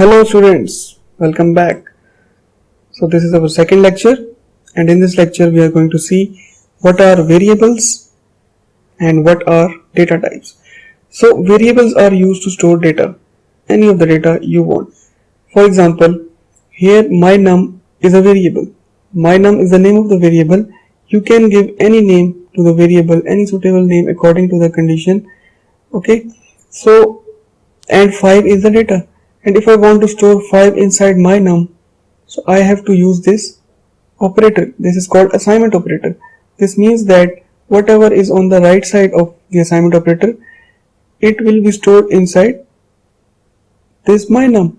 Hello students, welcome back. So this is our second lecture, and in this lecture we are going to see what are variables and what are data types. So variables are used to store data, any of the data you want. For example, here my num is a variable. My num is the name of the variable. You can give any name to the variable, any suitable name according to the condition. Okay, so and 5 is the data, and if I want to store 5 inside my num, so I have to use this operator. This is called assignment operator. This means that whatever is on the right side of the assignment operator, it will be stored inside this my num.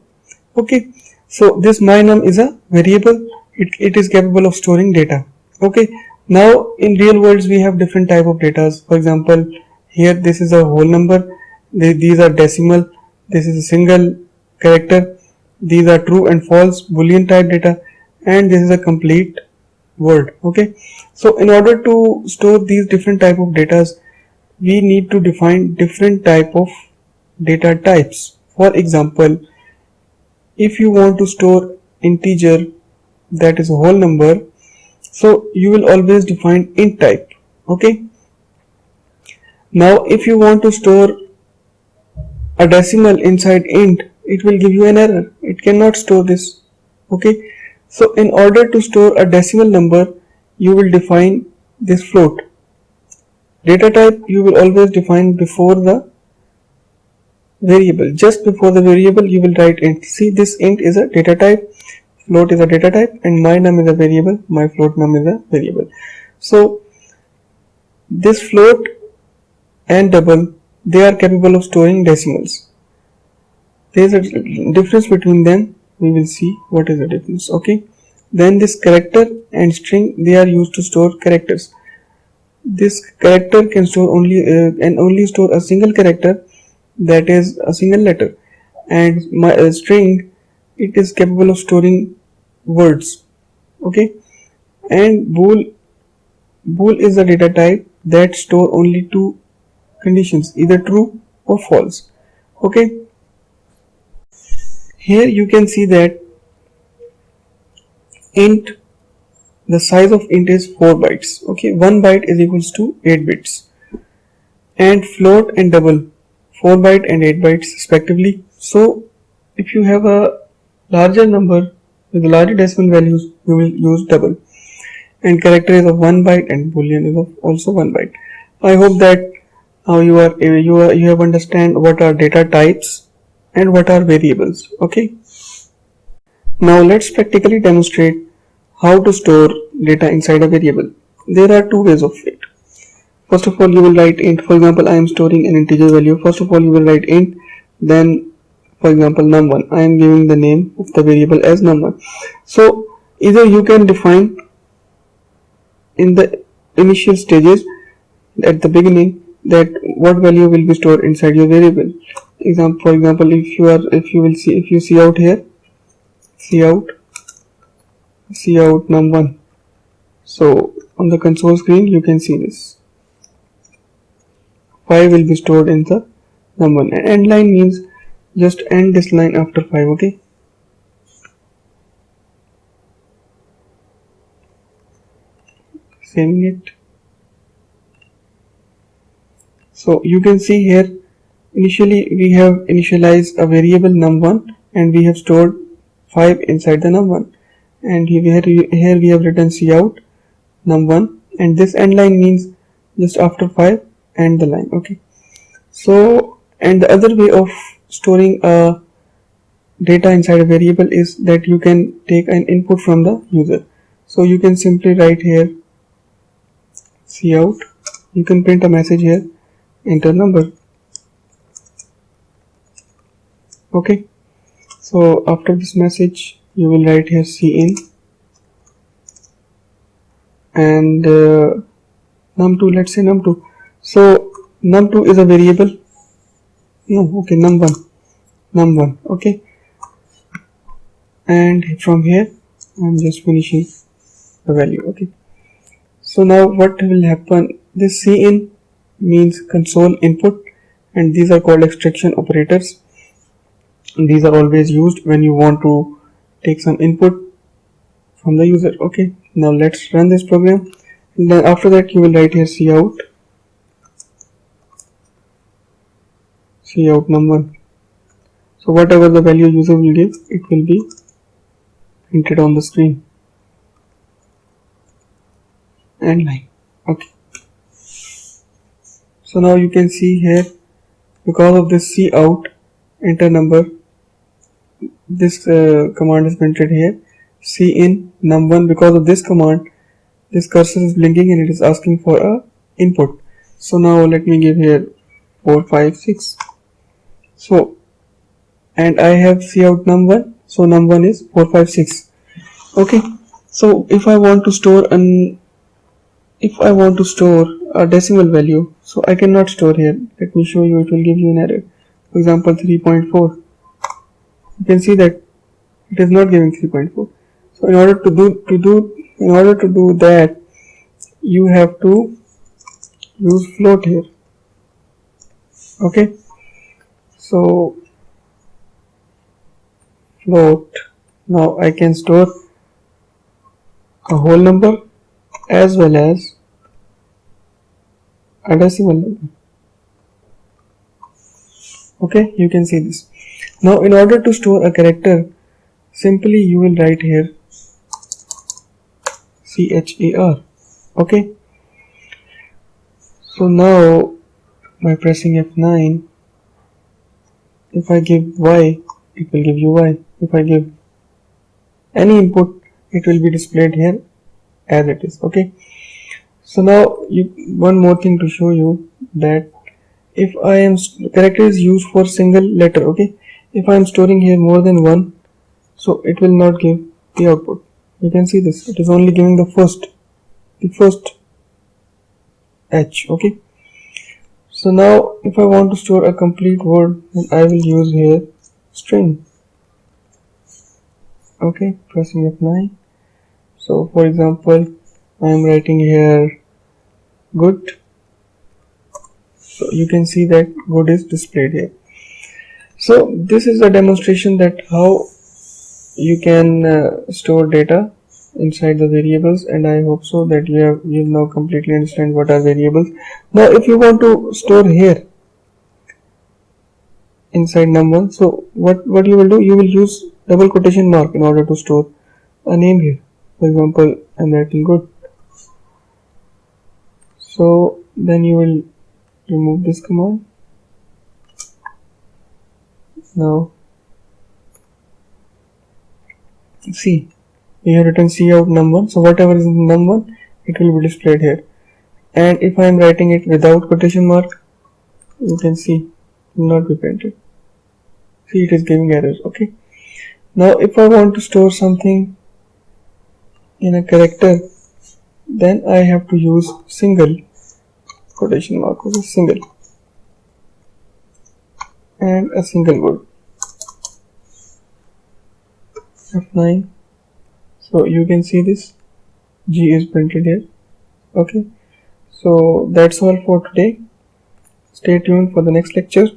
Okay, so this my num is a variable. It is capable of storing data. Okay, now in real worlds we have different type of data. For example, here this is a whole number, these are decimal, this is a single character, these are true and false boolean type data, and this is a complete word. Okay, so in order to store these different type of data, we need to define different type of data types. For example, if you want to store integer, that is a whole number, so you will always define int type. Okay, now if you want to store a decimal inside int, it will give you an error. It cannot store this. Okay, so in order to store a decimal number, you will define this float. Data type you will always define before the variable. Just before the variable you will write int. See, this int is a data type, float is a data type, and my num is a variable, my float num is a variable. So this float and double, they are capable of storing decimals. There is a difference between them. We will see what is the difference. Okay, then this character and string, they are used to store characters. This character can store only store a single character, that is a single letter, and my string, it is capable of storing words. Okay, and bool is a data type that store only two conditions, either true or false. Okay, here you can see that int, the size of int is 4 bytes. Okay, 1 byte is equals to 8 bits, and float and double, 4 byte and 8 bytes respectively. So if you have a larger number with larger decimal values, you will use double, and character is of 1 byte and boolean is of also 1 byte. I hope that now you have understand what are data types and what are variables. Okay, now let's practically demonstrate how to store data inside a variable. There are two ways of it. First of all, you will write int. For example, I am storing an integer value. First of all, you will write int, then for example num1, I am giving the name of the variable as num1. So either you can define in the initial stages at the beginning that what value will be stored inside your variable. For example, if you see out here, see out num1, so on the console screen you can see this 5 will be stored in the num1, and end line means just end this line after 5. Okay, saving it. So you can see here, initially we have initialized a variable num1 and we have stored 5 inside the num1, and here we have written cout num1, and this end line means just after 5 end the line. Okay, so and the other way of storing a data inside a variable is that you can take an input from the user. So you can simply write here cout, you can print a message here, enter number. Okay, so after this message you will write here cin, and num2, let's say num2. So num2 is a variable. No, okay, num1. Okay, and from here I'm just finishing the value. Okay, so now what will happen, this cin means console input, and these are called extraction operators. These are always used when you want to take some input from the user. Okay, now let's run this program. And then after that you will write here cout num1. So whatever the value user will give, it will be printed on the screen. And line. Okay. So now you can see here, because of this cout enter number, this command is printed here. Cin num1, because of this command, this cursor is blinking and it is asking for a input. So now let me give here 4, 5, 6. So, and I have cout num1, so num1 is 4, 5, 6. Okay. So if I want to store a decimal value, so I cannot store here. Let me show you, it will give you an error. For example, 3.4. You can see that it is not giving 3.4. So in order to do that, you have to use float here. Okay. So float. Now I can store a whole number as well as a decimal number. Okay, you can see this. Now in order to store a character, simply you will write here char. Okay. So now by pressing F9, if I give y, it will give you y. If I give any input, it will be displayed here as it is. Okay. So now one more thing to show you, that if I am character is used for single letter. Okay. If I am storing here more than one, so it will not give the output. You can see this, it is only giving the first H. Okay. So now if I want to store a complete word, then I will use here string. Okay, pressing F9. So for example, I am writing here good. So you can see that good is displayed here. So this is a demonstration that how you can store data inside the variables, and I hope so that you now completely understand what are variables. Now if you want to store here inside num1, so what you will do, you will use double quotation mark in order to store a name here. For example, I'm writing good. So then you will remove this command. Now see, we have written cout num1, so whatever is in num1, it will be displayed here. And if I am writing it without quotation mark, you can see it will not be printed. See, it is giving errors. Okay. Now if I want to store something in a character, then I have to use single quotation mark, which is single, and a single word. F9. So you can see this G is printed here. Okay. So that's all for today. Stay tuned for the next lecture.